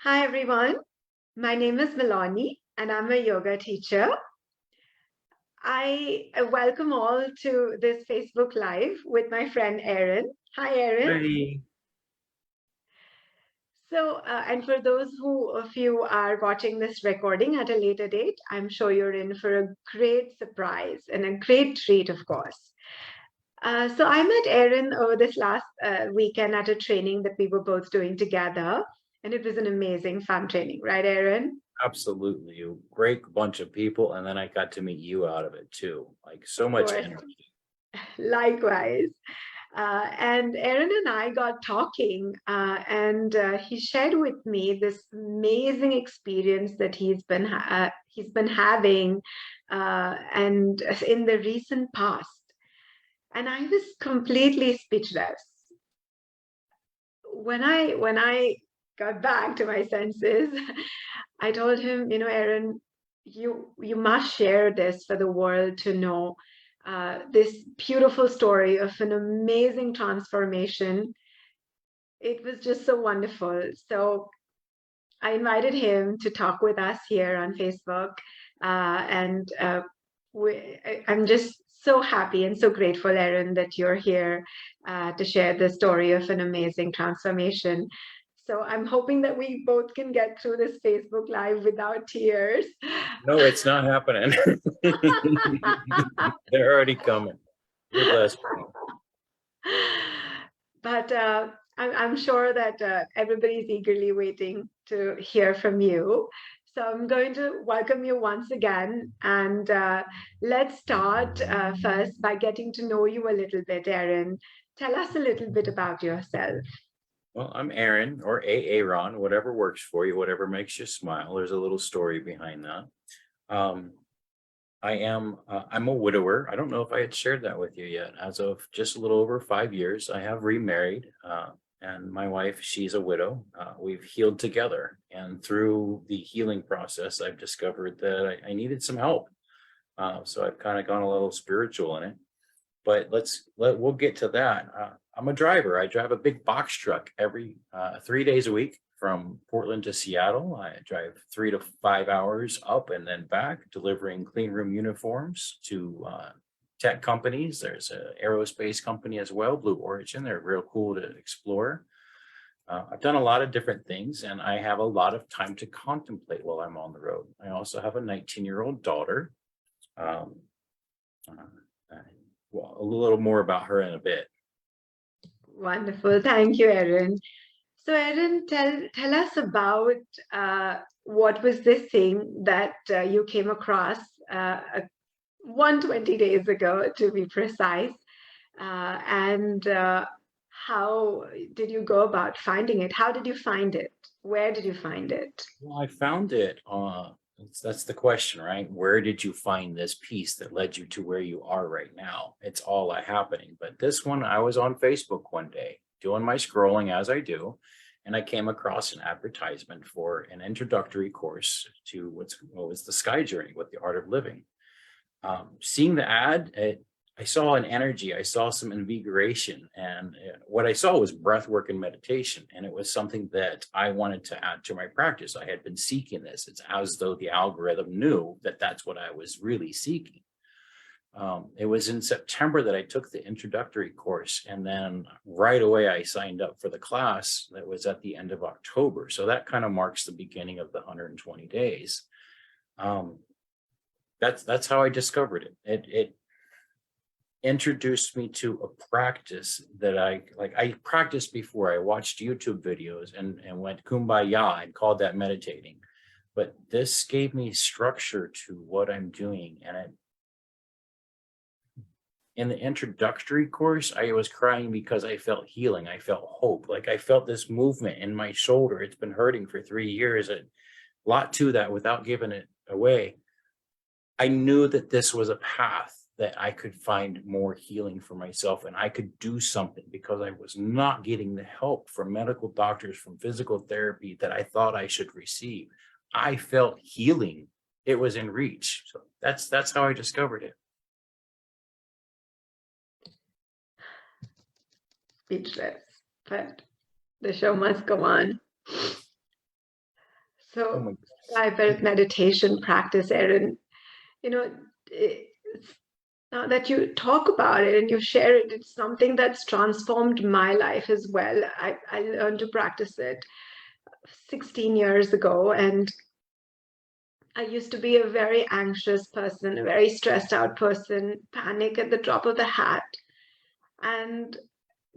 Hi everyone, my name is Milani and I'm a yoga teacher. I welcome all to this Facebook Live with my friend Erin. Hi Erin. Hi. And for those of you are watching this recording at a later date, I'm sure you're in for a great surprise and a great treat, of course. So I met Erin over this last weekend at a training that we were both doing together, and it was an amazing, fun training, right, Erin? Absolutely. A great bunch of people. And then I got to meet you out of it too. Like so Of much course, energy. likewise. And Aaron and I got talking, and he shared with me this amazing experience that he's been having, and in the recent past. And I was completely speechless when I got back to my senses. I told him, Aaron, you must share this for the world to know, this beautiful story of an amazing transformation. It was just so wonderful. So I invited him to talk with us here on Facebook, and I'm just so happy and so grateful, Erin, that you're here to share the story of an amazing transformation. So I'm hoping that we both can get through this Facebook Live without tears. No, it's not happening. They're already coming. You're blessed. But I'm sure that everybody's eagerly waiting to hear from you. So I'm going to welcome you once again. And let's start first by getting to know you a little bit, Erin. Tell us a little bit about yourself. Well, I'm Aaron or Aaron, whatever works for you, whatever makes you smile. There's a little story behind that. Um, I'm a widower. I don't know if I had shared that with you yet. As of just a little over 5 years, I have remarried, and my wife, she's a widow. We've healed together, and through the healing process, I've discovered that I needed some help. So I've kind of gone a little spiritual in it. But we'll get to that. I'm a driver. I drive a big box truck every 3 days a week from Portland to Seattle. I drive 3 to 5 hours up and then back, delivering clean room uniforms to tech companies. There's an aerospace company as well, Blue Origin. They're real cool to explore. I've done a lot of different things, and I have a lot of time to contemplate while I'm on the road. I also have a 19-year-old daughter. Um, uh, well, a little more about her in a bit. Wonderful. Thank you, Erin. So, Erin, tell us about what was this thing that you came across 120 days ago, to be precise, and how did you go about finding it? How did you find it? Where did you find it? Well, I found it. That's the question, right? Where did you find this piece that led you to where you are right now? It's all happening. But this one, I was on Facebook one day doing my scrolling as I do, and I came across an advertisement for an introductory course to what was the Sky Journey with the Art of Living. Seeing the ad, I saw an energy, I saw some invigoration, and what I saw was breath work and meditation. And it was something that I wanted to add to my practice. I had been seeking this. It's as though the algorithm knew that that's what I was really seeking. It was in September that I took the introductory course, and then right away I signed up for the class that was at the end of October. So that kind of marks the beginning of the 120 days. That's how I discovered it. It introduced me to a practice that I practiced before. I watched YouTube videos and went kumbaya and called that meditating. But this gave me structure to what I'm doing. And in the introductory course, I was crying because I felt healing. I felt hope. Like I felt this movement in my shoulder. It's been hurting for 3 years. A lot to that without giving it away. I knew that this was a path that I could find more healing for myself, and I could do something because I was not getting the help from medical doctors, from physical therapy that I thought I should receive. I felt healing. It was in reach. So that's how I discovered it. Speechless, but the show must go on. Oh So my cyber meditation practice, Erin, you know, it's, now that you talk about it and you share it, it's something that's transformed my life as well. I learned to practice it 16 years ago, and I used to be a very anxious person, a very stressed out person, panic at the drop of the hat. And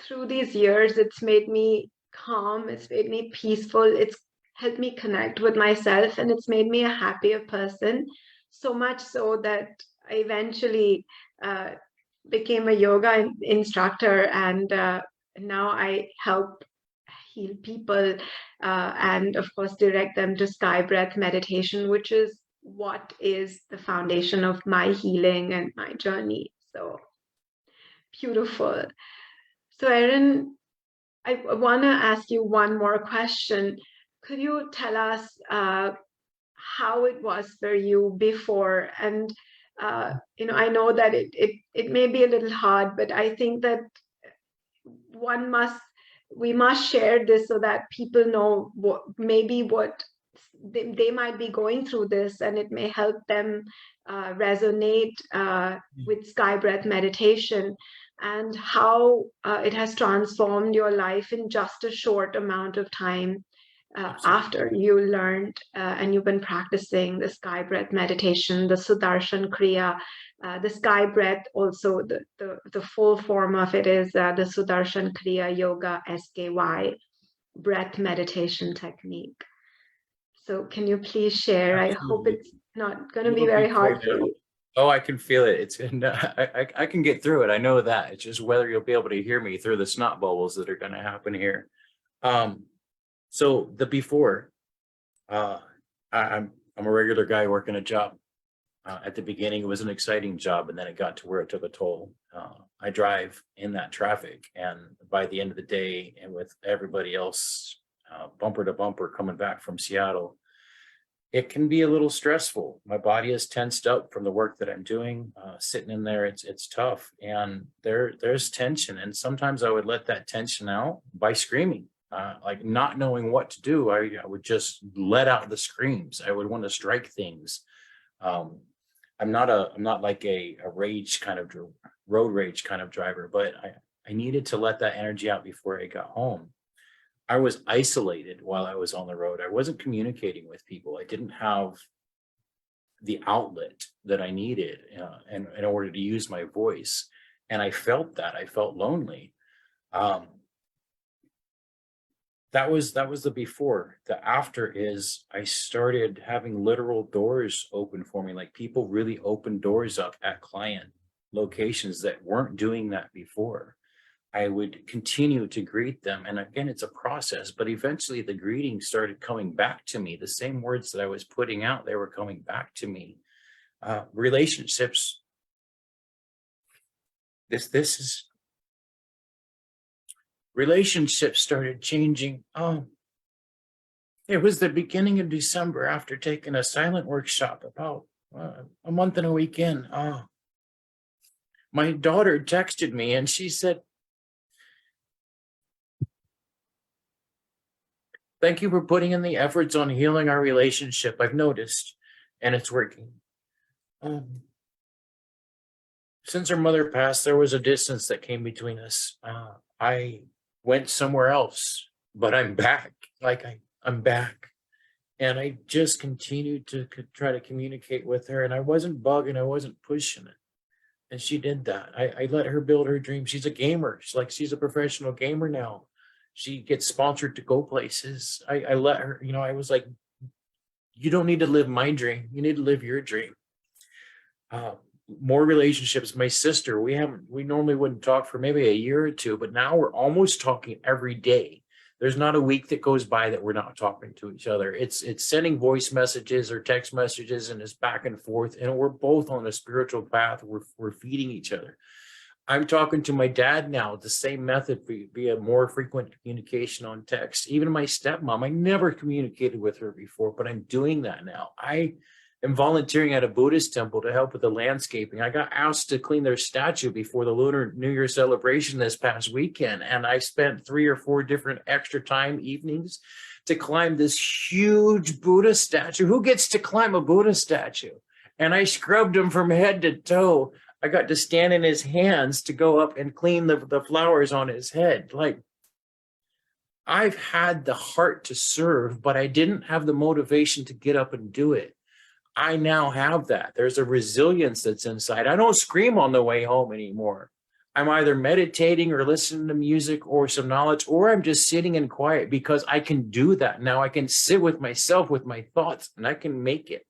through these years, it's made me calm, it's made me peaceful, it's helped me connect with myself, and it's made me a happier person. So much so that I eventually uh, became a yoga instructor, and now I help heal people and, of course, direct them to sky breath meditation, which is what is the foundation of my healing and my journey. So beautiful. So, Erin, I want to ask you one more question. Could you tell us how it was for you before? And I know that it may be a little hard, but I think that one must we must share this so that people know what they might be going through this, and it may help them resonate with sky breath meditation, and how it has transformed your life in just a short amount of time Absolutely. after you learned and you've been practicing the sky breath meditation, the Sudarshan Kriya. The sky breath, also the full form of it is the Sudarshan Kriya Yoga SKY breath meditation technique. So can you please share? I hope Absolutely. it's not going to be It'll very be clear hard for now. you. Oh, I can feel it. It's I can get through it. I know that. It's just whether you'll be able to hear me through the snot bubbles that are going to happen here. So the before, uh, I'm a regular guy working a job. At the beginning, it was an exciting job, and then it got to where it took a toll. I drive in that traffic, and by the end of the day, and with everybody else bumper to bumper coming back from Seattle, it can be a little stressful. My body is tensed up from the work that I'm doing. Sitting in there, it's tough, and there's tension. And sometimes I would let that tension out by screaming, like not knowing what to do. I would just let out the screams. I would want to strike things. Um, I'm not like a rage kind of road rage kind of driver, but I needed to let that energy out before I got home. I was isolated while I was on the road. I wasn't communicating with people. I didn't have the outlet that I needed in order to use my voice. And I felt that. I felt lonely. Um, that was the before. The after is I started having literal doors open for me. Like people really opened doors up at client locations that weren't doing that before. I would continue to greet them. And again, it's a process, but eventually the greeting started coming back to me. The same words that I was putting out, they were coming back to me. Relationships. Relationships started changing. Oh, it was the beginning of December after taking a silent workshop about a month and a week in. Oh, my daughter texted me and she said, "Thank you for putting in the efforts on healing our relationship. I've noticed, and it's working." Since her mother passed, there was a distance that came between us. I went somewhere else, but I'm back. I'm back. And I just continued to try to communicate with her, and I wasn't bugging, I wasn't pushing it. And she did that. I let her build her dream. She's a gamer. She's a professional gamer now. She gets sponsored to go places. I let her, I was like, you don't need to live my dream. You need to live your dream. More relationships. My sister, we normally wouldn't talk for maybe a year or two, but now we're almost talking every day. There's not a week that goes by that we're not talking to each other. It's sending voice messages or text messages, and it's back and forth. And we're both on a spiritual path. We're feeding each other. I'm talking to my dad now, the same method via more frequent communication on text. Even my stepmom, I never communicated with her before, but I'm doing that now. I am volunteering at a Buddhist temple to help with the landscaping. I got asked to clean their statue before the Lunar New Year celebration this past weekend. And I spent 3 or 4 different extra time evenings to climb this huge Buddha statue. Who gets to climb a Buddha statue? And I scrubbed him from head to toe. I got to stand in his hands to go up and clean the flowers on his head. Like, I've had the heart to serve, but I didn't have the motivation to get up and do it. I now have that. There's a resilience that's inside. I don't scream on the way home anymore. I'm either meditating or listening to music or some knowledge, or I'm just sitting in quiet because I can do that. Now I can sit with myself, with my thoughts, and I can make it.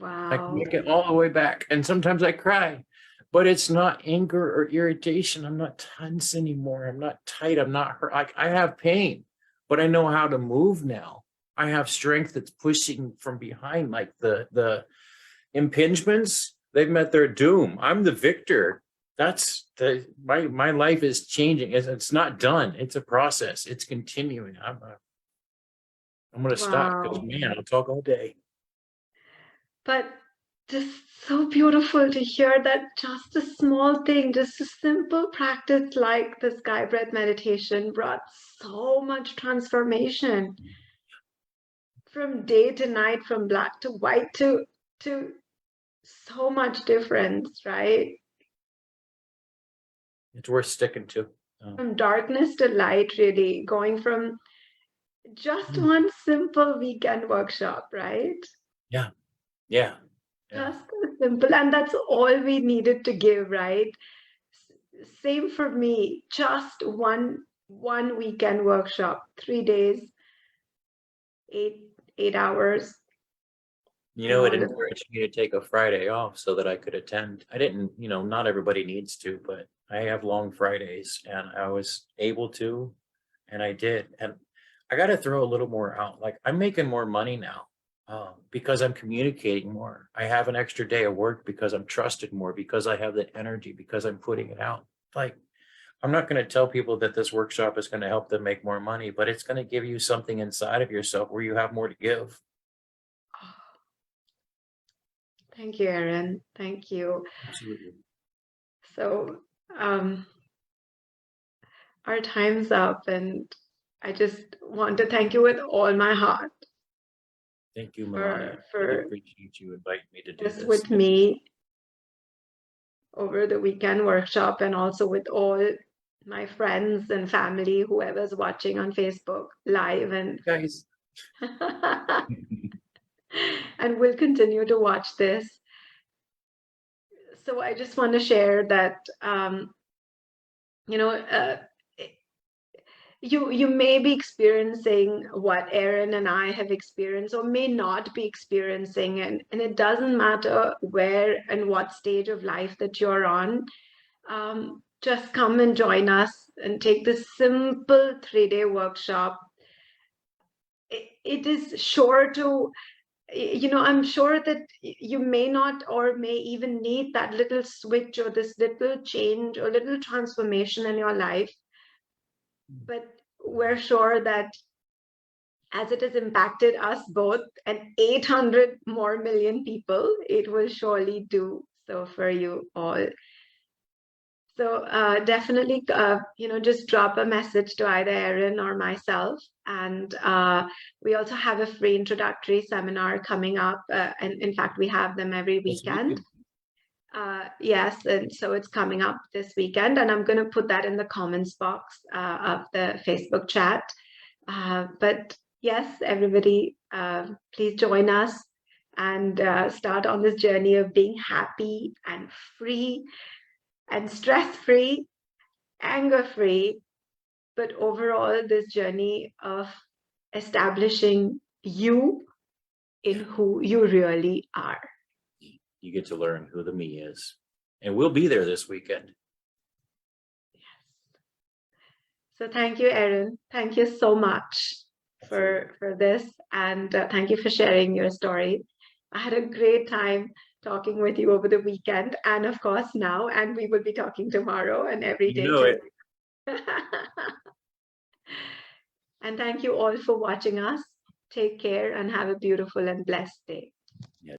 I can Wow. make it all the way back. And sometimes I cry, but it's not anger or irritation. I'm not tense anymore. I'm not tight. I'm not hurt. I have pain, but I know how to move now. I have strength that's pushing from behind, like the impingements. They've met their doom. I'm the victor. That's my life is changing. It's not done. It's a process. It's continuing. I'm going to stop because, Wow. man, I'll talk all day. But just so beautiful to hear that just a small thing, just a simple practice like the sky breath meditation brought so much transformation from day to night, from black to white to so much difference, right? It's worth sticking to. From darkness to light, really, going from just one simple weekend workshop, right? Yeah. Yeah. Just simple, and that's all we needed to give, right? Same for me, just one weekend workshop, 3 days, 8 hours, You and know, it all of it. encouraged me to take a Friday off so that I could attend. I didn't, not everybody needs to, but I have long Fridays and I was able to, and I did. And I got to throw a little more out. Like, I'm making more money now because I'm communicating more. I have an extra day of work because I'm trusted more, because I have the energy, because I'm putting it out. Like, I'm not going to tell people that this workshop is going to help them make more money, but it's going to give you something inside of yourself where you have more to give. Thank you, Erin. Thank you. Absolutely. So, our time's up, and I just want to thank you with all my heart Thank you, Melania. I really for appreciate you inviting me to do this this. with me over the weekend workshop, and also with all my friends and family, whoever's watching on Facebook Live, and Guys. and will continue to watch this. So I just want to share that you know you may be experiencing what Erin and I have experienced, or may not be experiencing, and it doesn't matter where and what stage of life that you're on. Just come and join us and take this simple 3-day workshop. It is sure to, I'm sure that you may not or may even need that little switch or this little change or little transformation in your life. But we're sure that as it has impacted us both and 800 more million people, it will surely do so for you all. So definitely, just drop a message to either Erin or myself. And we also have a free introductory seminar coming up. And in fact, we have them every weekend. Yes, and so it's coming up this weekend. And I'm going to put that in the comments box of the Facebook chat. But yes, everybody, please join us and start on this journey of being happy and free and stress-free, anger-free, but overall this journey of establishing you in who you really are. You get to learn who the me is. And we'll be there this weekend. Yes. So thank you, Erin. Thank you so much for this. And thank you for sharing your story. I had a great time talking with you over the weekend, and of course now, and we will be talking tomorrow and every day too. And thank you all for watching us. Take care and have a beautiful and blessed day.